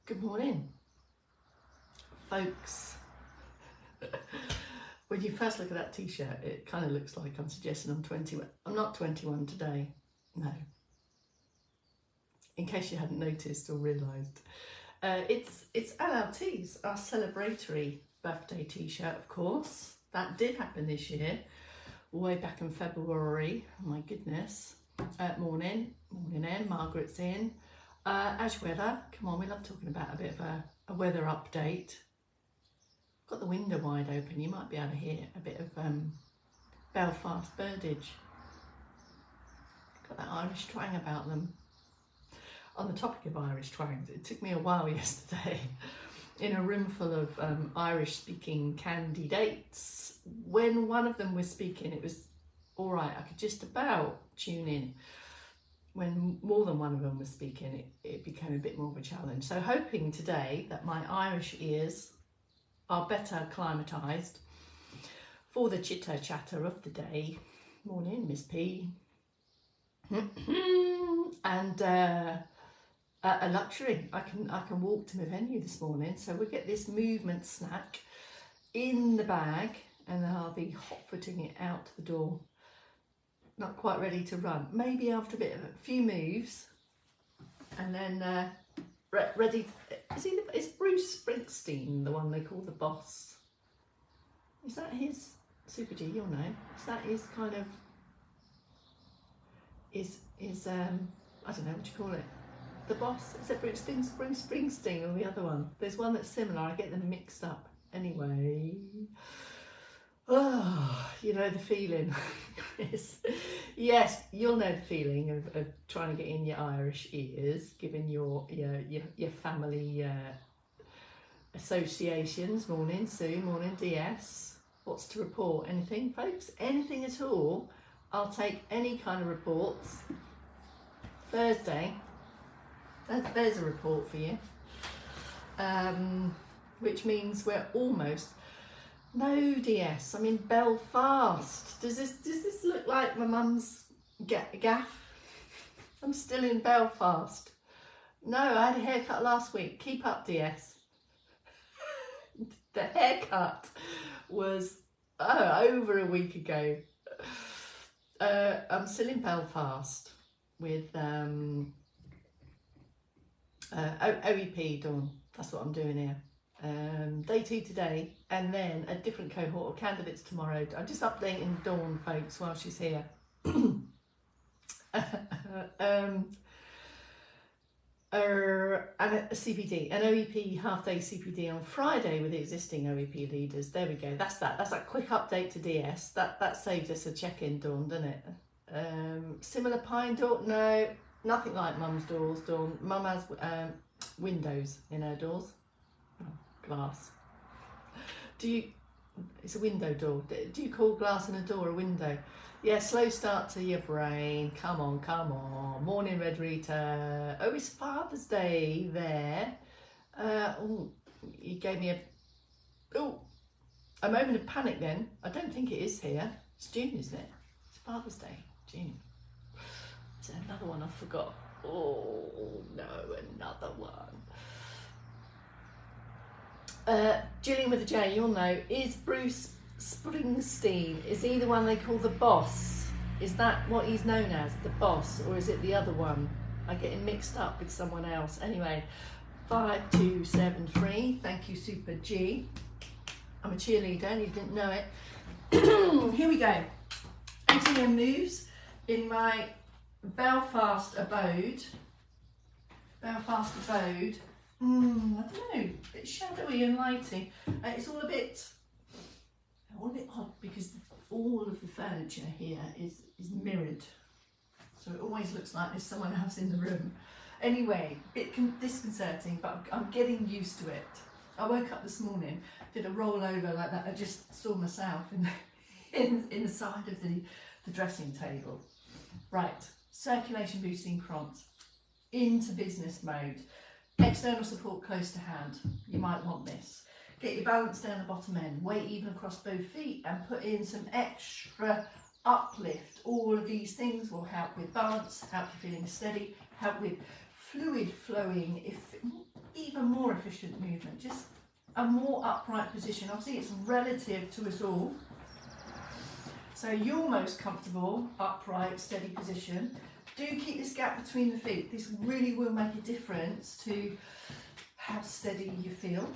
Good morning, folks. When you first look at that t-shirt, it kind of looks like I'm suggesting I'm 21. I'm not 21 today, no. In case you hadn't noticed or realised. It's LLT's, our celebratory birthday t-shirt, of course. That did happen this year, way back in February. Oh my goodness. Morning Em, Margaret's in. Ash weather, come on, we love talking about a bit of a weather update. Got the window wide open, you might be able to hear a bit of Belfast birdage. Got that Irish twang about them. On the topic of Irish twangs, it took me a while yesterday in a room full of Irish speaking candidates. When one of them was speaking, it was all right, I could just about tune in. When more than one of them was speaking, it became a bit more of a challenge. So hoping today that my Irish ears are better acclimatised for the chitter chatter of the day. Morning, Miss P. And a luxury. I can walk to my venue this morning, so we'll get this movement snack in the bag, and then I'll be hot-footing it out the door. Not quite ready to run. Maybe after a few moves, and then ready. Is Bruce Springsteen the one they call the boss? Is that his Super G? You'll know. Is that his kind of? Is I don't know what you call it. The boss? Is it Bruce Springsteen or the other one? There's one that's similar. I get them mixed up. Anyway. Oh, you know the feeling, Chris. Yes, you'll know the feeling of trying to get in your Irish ears, given your family associations. Morning, Sue. Morning, DS. What's to report? Anything, folks? Anything at all? I'll take any kind of reports. Thursday. There's a report for you. Which means we're almost. No, DS, I'm in Belfast. Does this look like my mum's gaff? I'm still in Belfast. No, I had a haircut last week. Keep up, DS. The haircut was over a week ago. I'm still in Belfast with OEP Dawn. That's what I'm doing here. Day 2 today, and then a different cohort of candidates tomorrow. I'm just updating Dawn, folks, while she's here. And a CPD, an OEP half-day CPD on Friday with the existing OEP leaders. There we go. That's that quick update to DS. That saved us a check-in, Dawn, doesn't it? Similar pine door? No, nothing like Mum's doors, Dawn. Mum has windows in her doors. Glass. It's a window door. Do you call glass in a door a window? Yeah, slow start to your brain. Come on. Morning, Red Rita. Oh, it's Father's Day there. You gave me a moment of panic then. I don't think it is here. It's June, isn't it? It's Father's Day, June. Is there another one I forgot? Oh, no, another one. Gillian with a J, you'll know. Is Bruce Springsteen, is he the one they call the boss? Is that what he's known as, the boss, or is it the other one? I get him mixed up with someone else. Anyway, 5273, thank you, Super G. I'm a cheerleader and you didn't know it. Here we go. ATM moves in my Belfast abode. I don't know, a bit shadowy and lighty. It's all a bit odd because all of the furniture here is mirrored. So it always looks like there's someone else in the room. Anyway, a bit disconcerting, but I'm getting used to it. I woke up this morning, did a roll over like that. I just saw myself in the side of the dressing table. Right, circulation boosting prompts into business mode. External support close to hand. You might want this. Get your balance down the bottom end. Weight even across both feet and put in some extra uplift. All of these things will help with balance, help you feeling steady, help with fluid flowing. even more efficient movement, just a more upright position. Obviously it's relative to us all. So your most comfortable, upright, steady position. Do keep this gap between the feet. This really will make a difference to how steady you feel.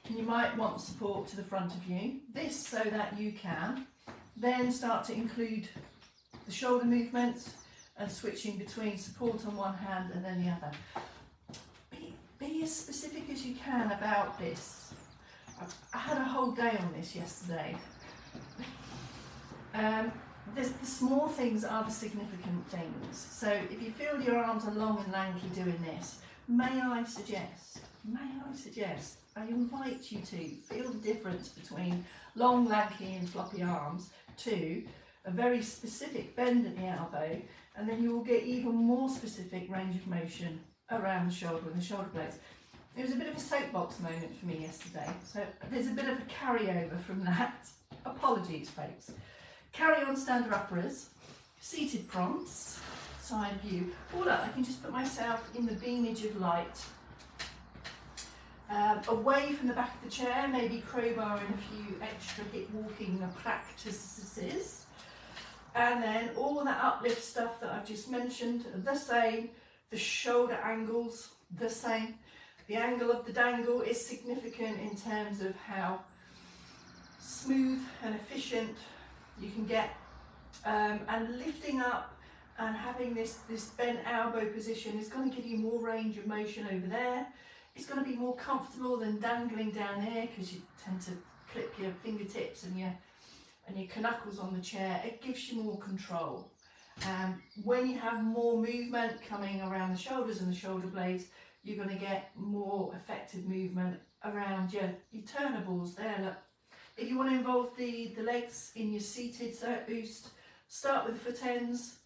And you might want support to the front of you. This so that you can then start to include the shoulder movements and switching between support on one hand and then the other. Be as specific as you can about this. I had a whole day on this yesterday. The small things are the significant things. So if you feel your arms are long and lanky doing this, may I suggest, I invite you to feel the difference between long, lanky and floppy arms to a very specific bend at the elbow, and then you will get even more specific range of motion around the shoulder and the shoulder blades. It was a bit of a soapbox moment for me yesterday, so there's a bit of a carryover from that. Apologies, folks. Carry on stand uppers, seated prompts, side view. All up, I can just put myself in the beamage of light. Away from the back of the chair, maybe crowbar in a few extra hip walking practices. And then all that uplift stuff that I've just mentioned, the same. The shoulder angles, the same. The angle of the dangle is significant in terms of how smooth and efficient you can get. And lifting up and having this bent elbow position is going to give you more range of motion over there. It's going to be more comfortable than dangling down here, because you tend to clip your fingertips and your knuckles on the chair. It gives you more control. When you have more movement coming around the shoulders and the shoulder blades, you're going to get more effective movement around your turnables there. Look. If you want to involve the legs in your seated boost, start with the foot ends.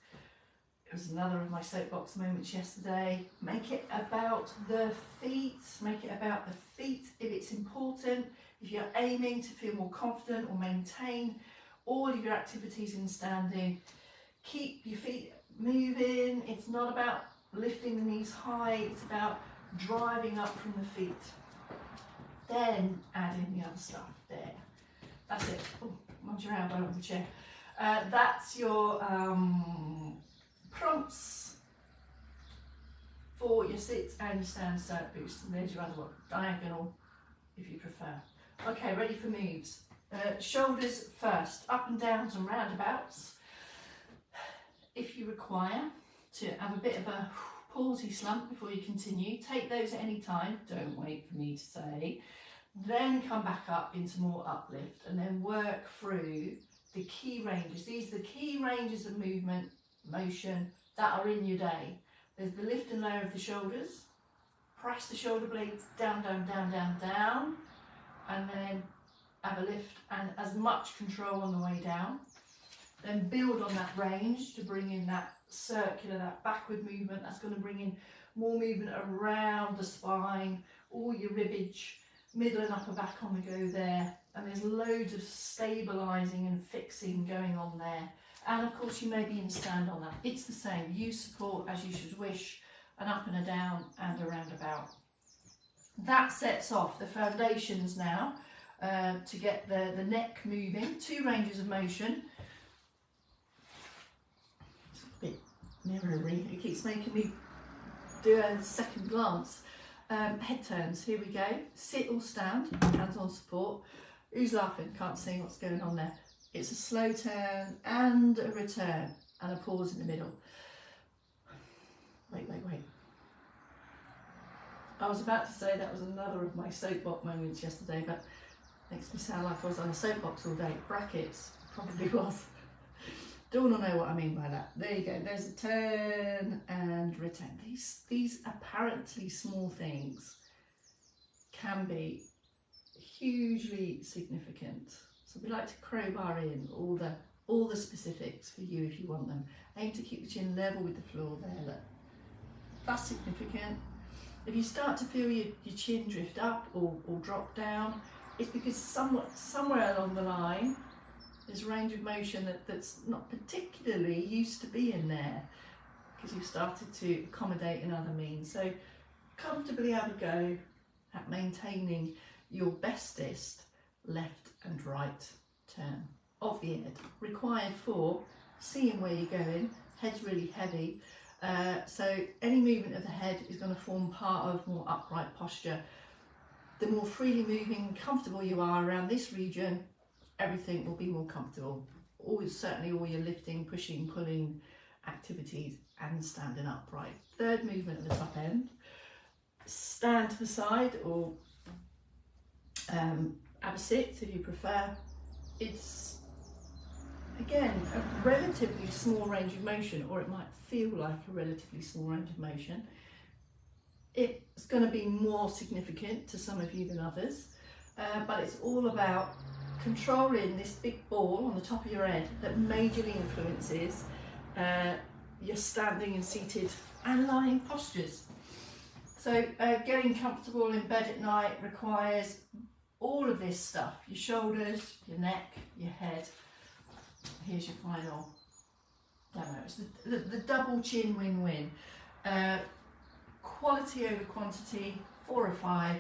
It was another of my soapbox moments yesterday. Make it about the feet. Make it about the feet if it's important. If you're aiming to feel more confident or maintain all of your activities in standing, keep your feet moving. It's not about lifting the knees high. It's about driving up from the feet. Then add in the other stuff there. That's it. Oh, mind your elbow on the chair. That's your prompts for your sit and your stand start boost. And there's your other one, diagonal if you prefer. Okay, ready for moves. Shoulders first, up and downs and roundabouts. If you require to have a bit of a pausey slump before you continue, take those at any time. Don't wait for me to say. Then come back up into more uplift and then work through the key ranges. These are the key ranges of movement, motion that are in your day. There's the lift and lower of the shoulders. Press the shoulder blades down, down, down, down, down, and then have a lift and as much control on the way down. Then build on that range to bring in that circular, that backward movement. That's going to bring in more movement around the spine, all your ribbage, middle and upper back on the go there. And there's loads of stabilising and fixing going on there. And of course you may be in stand on that. It's the same. Use support as you should wish, an up and a down and a roundabout. That sets off the foundations now to get the neck moving. Two ranges of motion. It's a bit mirrory. It keeps making me do a second glance. Head turns, here we go. Sit or stand, hands on support. Who's laughing? Can't see what's going on there. It's a slow turn and a return and a pause in the middle. Wait. I was about to say that was another of my soapbox moments yesterday, but it makes me sound like I was on a soapbox all day. Brackets, probably was. Dawn will know what I mean by that. There you go. There's a turn and return. These apparently small things can be hugely significant. So we like to crowbar in all the specifics for you if you want them. Aim to keep the chin level with the floor there. Look. That's significant. If you start to feel your chin drift up or drop down, it's because somewhere along the line there's a range of motion that's not particularly used to be in there because you've started to accommodate in other means. So comfortably have a go, at maintaining your bestest left and right turn of the head, required for seeing where you're going. Head's really heavy, so any movement of the head is going to form part of more upright posture. The more freely moving, comfortable you are around this region, everything will be more comfortable. Certainly all your lifting, pushing, pulling activities and standing upright. Third movement at the top end, stand to the side or have a sit if you prefer. It's again a relatively small range of motion, or it might feel like a relatively small range of motion. It's going to be more significant to some of you than others, but it's all about controlling this big ball on the top of your head that majorly influences your standing and seated and lying postures. So getting comfortable in bed at night requires all of this stuff: your shoulders, your neck, your head. Here's your final demo. It's the double chin win-win. Quality over quantity, 4 or 5.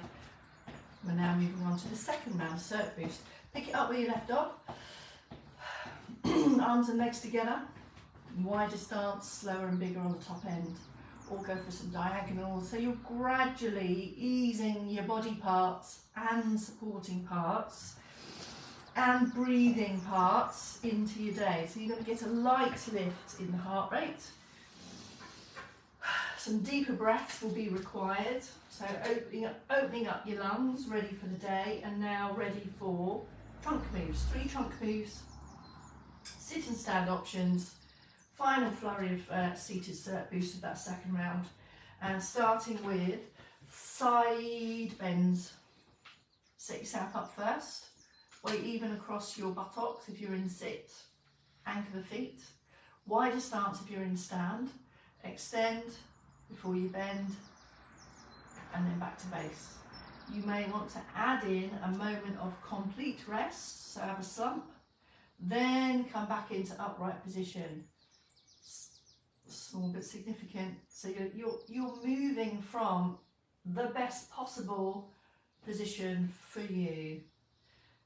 We're now moving on to the second round, Cert Boost. Pick it up where you left off. Arms and legs together. Wider stance, slower and bigger on the top end. Or go for some diagonals. So you're gradually easing your body parts and supporting parts and breathing parts into your day. So you're going to get a light lift in the heart rate. Some deeper breaths will be required. So opening up your lungs, ready for the day, and now ready for trunk moves. 3 trunk moves, sit and stand options, final flurry of seated Cert Boost of that second round, and starting with side bends. Set yourself up first, weight even across your buttocks if you're in sit, anchor the feet, wider stance if you're in stand, extend before you bend, and then back to base. You may want to add in a moment of complete rest, so have a slump, then come back into upright position. Small but significant. So you're moving from the best possible position for you.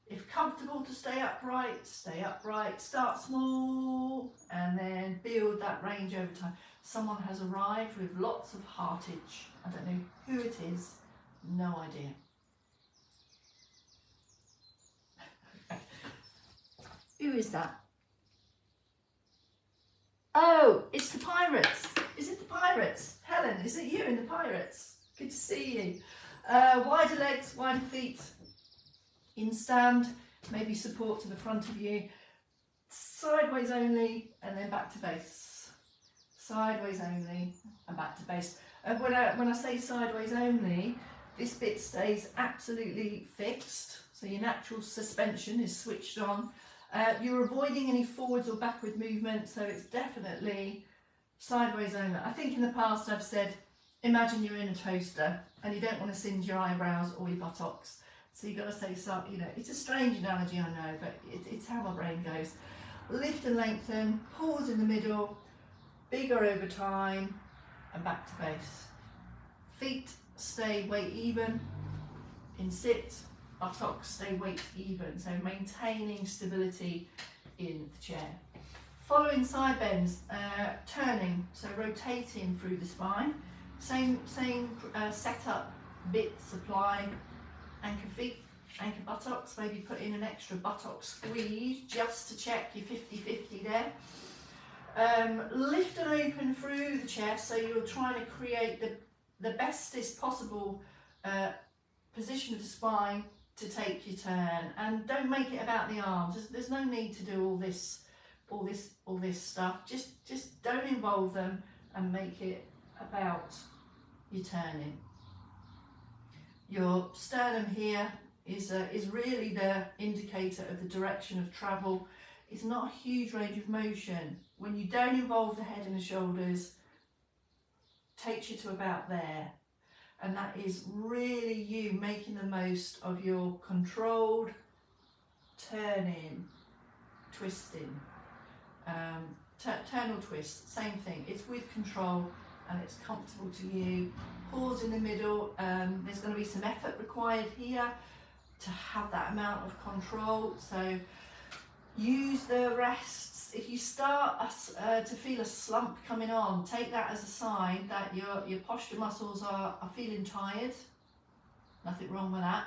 If comfortable to stay upright, start small and then build that range over time. Someone has arrived with lots of heartage. I don't know who it is, no idea. Who is that? Oh, it's the Pirates. Is it the Pirates? Helen, is it you in the Pirates? Good to see you. Wider legs, wider feet. In stand, maybe support to the front of you. Sideways only, and then back to base. Sideways only, and back to base. When I say sideways only, this bit stays absolutely fixed. So your natural suspension is switched on. You're avoiding any forwards or backward movement, so it's definitely sideways only. I think in the past I've said, imagine you're in a toaster and you don't want to singe your eyebrows or your buttocks. So you've got to say something, you know, it's a strange analogy, I know, but it's how my brain goes. Lift and lengthen, pause in the middle, bigger over time, and back to base. Feet stay weight even in sit. Buttocks stay weight even, so maintaining stability in the chair. Following side bends, turning, so rotating through the spine. Same setup, bits apply. Anchor feet, anchor buttocks, maybe put in an extra buttock squeeze just to check your 50-50 there. Lift and open through the chest, so you're trying to create the bestest possible position of the spine to take your turn, and don't make it about the arms. There's no need to do all this stuff. Just don't involve them and make it about your turning. Your sternum here is really the indicator of the direction of travel. It's not a huge range of motion. When you don't involve the head and the shoulders, takes you to about there. And that is really you making the most of your controlled turning, twisting. Turn or twist, same thing. It's with control and it's comfortable to you. Pause in the middle. There's going to be some effort required here to have that amount of control. So use the rests. If you start to feel a slump coming on, take that as a sign that your posture muscles are feeling tired. Nothing wrong with that.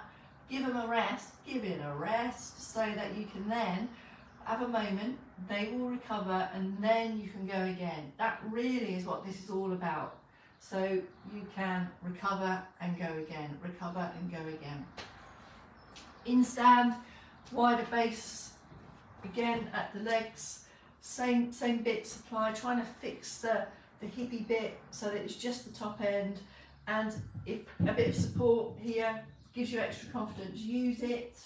Give them a rest. Give it a rest so that you can then have a moment. They will recover and then you can go again. That really is what this is all about. So you can recover and go again, recover and go again. In stand, wider base, again at the legs, same bits apply, trying to fix the hippie bit so that it's just the top end, and if a bit of support here gives you extra confidence, use it.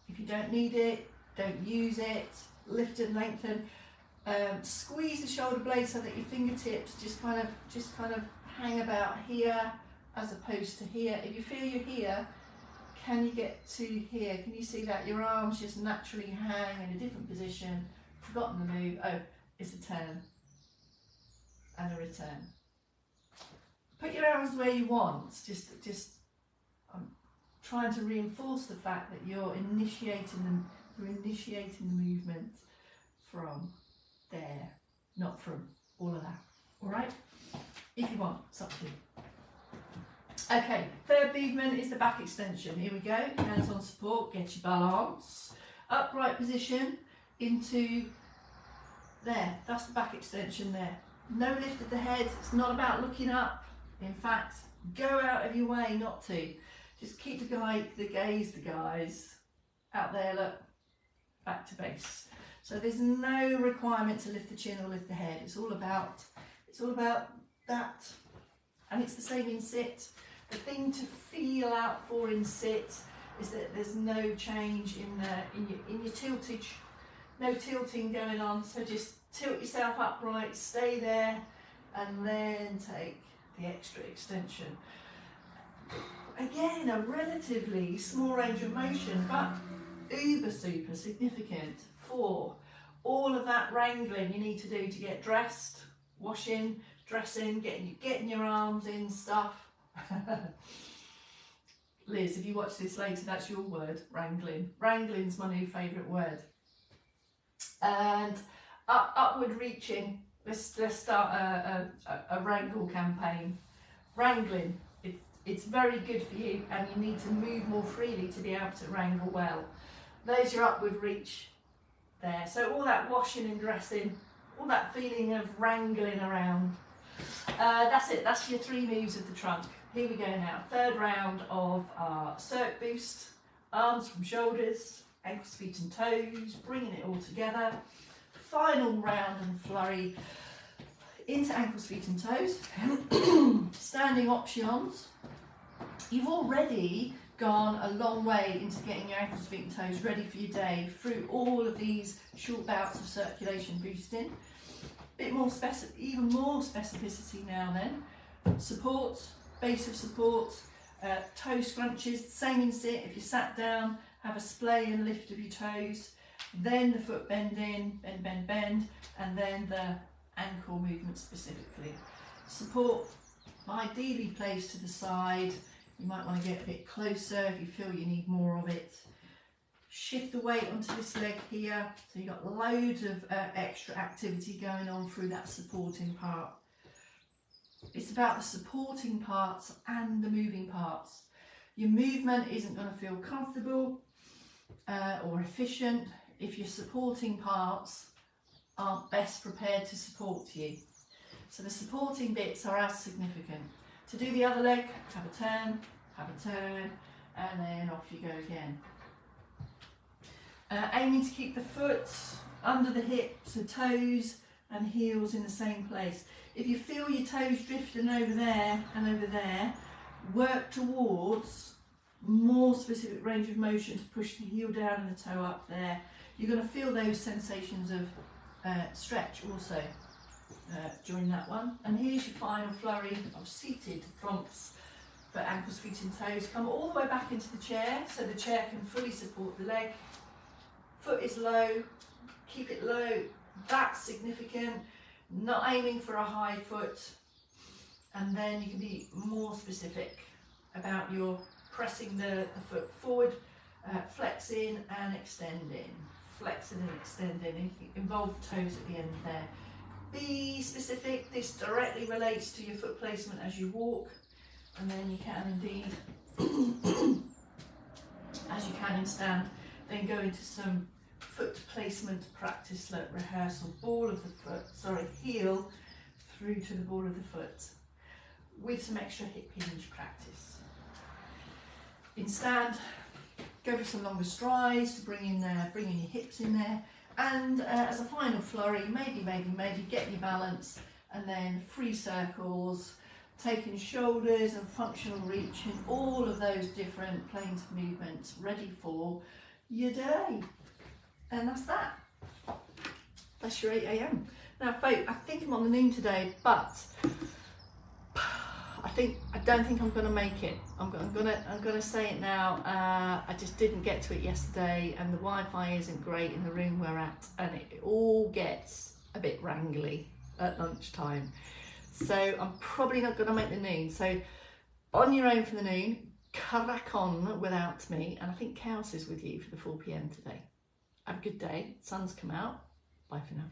If you don't need it, don't use it. Lift and lengthen. Squeeze the shoulder blades so that your fingertips just kind of hang about here as opposed to here. If you feel you're here, can you get to here? Can you see that your arms just naturally hang in a different position? Forgotten the move. Oh, it's a turn and a return. Put your arms where you want. I'm trying to reinforce the fact that you're initiating the movement from there, not from all of that. All right? If you want, it's up to you. Okay, third movement is the back extension. Here we go. Hands on support, get your balance. Upright position into there. That's the back extension there. No lift of the head. It's not about looking up. In fact, go out of your way not to. Just keep the guys out there, look, back to base. So there's no requirement to lift the chin or lift the head. It's all about that. And it's the same in sit. The thing to feel out for in sit is that there's no change in your tiltage. No tilting going on. So just tilt yourself upright, stay there, and then take the extra extension. Again, a relatively small range of motion, but uber super significant for all of that wrangling you need to do to get dressed, washing, dressing, getting your arms in stuff. Liz, if you watch this later, that's your word, wrangling. Wrangling's my new favourite word. And upward reaching. Let's start a wrangle campaign. Wrangling. It's very good for you, and you need to move more freely to be able to wrangle well. There's your upward reach there. So all that washing and dressing, all that feeling of wrangling around. That's it. That's your 3 moves of the trunk. Here we go now. Third round of our circ boost. Arms from shoulders, ankles, feet and toes, bringing it all together. Final round and flurry into ankles, feet and toes. Standing options. You've already gone a long way into getting your ankles, feet and toes ready for your day through all of these short bouts of circulation boosting. Bit more even more specificity now then. Support, base of support, toe scrunches, same in sit. If you sat down, have a splay and lift of your toes, then the foot bend in, bend, and then the ankle movement specifically. Support ideally placed to the side. You might want to get a bit closer if you feel you need more of it. Shift the weight onto this leg here, so you've got loads of extra activity going on through that supporting part. It's about the supporting parts and the moving parts. Your movement isn't going to feel comfortable or efficient if your supporting parts aren't best prepared to support you. So the supporting bits are as significant. To do the other leg, have a turn, and then off you go again. Aiming to keep the foot under the hips, so toes and heels in the same place. If you feel your toes drifting over there and over there, work towards more specific range of motion to push the heel down and the toe up there. You're going to feel those sensations of stretch also during that one. And here's your final flurry of seated plonks for ankles, feet and toes. Come all the way back into the chair so the chair can fully support the leg. Foot is low, keep it low, that's significant. Not aiming for a high foot, and then you can be more specific about your pressing the foot forward, flexing and extending, flexing and extending. Involve toes at the end there. Be specific. This directly relates to your foot placement as you walk, and then you can indeed, as you can in stand, then go into some foot placement practice, like rehearsal. Ball of the foot, sorry, heel through to the ball of the foot with some extra hip hinge practice. In stand, go for some longer strides to bring in your hips in there, and as a final flurry, maybe get your balance, and then free circles, taking shoulders and functional reach and all of those different planes of movements ready for your day. And that's that. That's your 8 a.m. Now, folk, I think I'm on the noon today, but I don't think I'm going to make it. I'm gonna say it now. I just didn't get to it yesterday, and the Wi-Fi isn't great in the room we're at, and it all gets a bit wrangly at lunchtime. So I'm probably not going to make the noon. So on your own for the noon, crack on without me, and I think Chaos is with you for the 4 p.m. today. Have a good day. Sun's come out. Bye for now.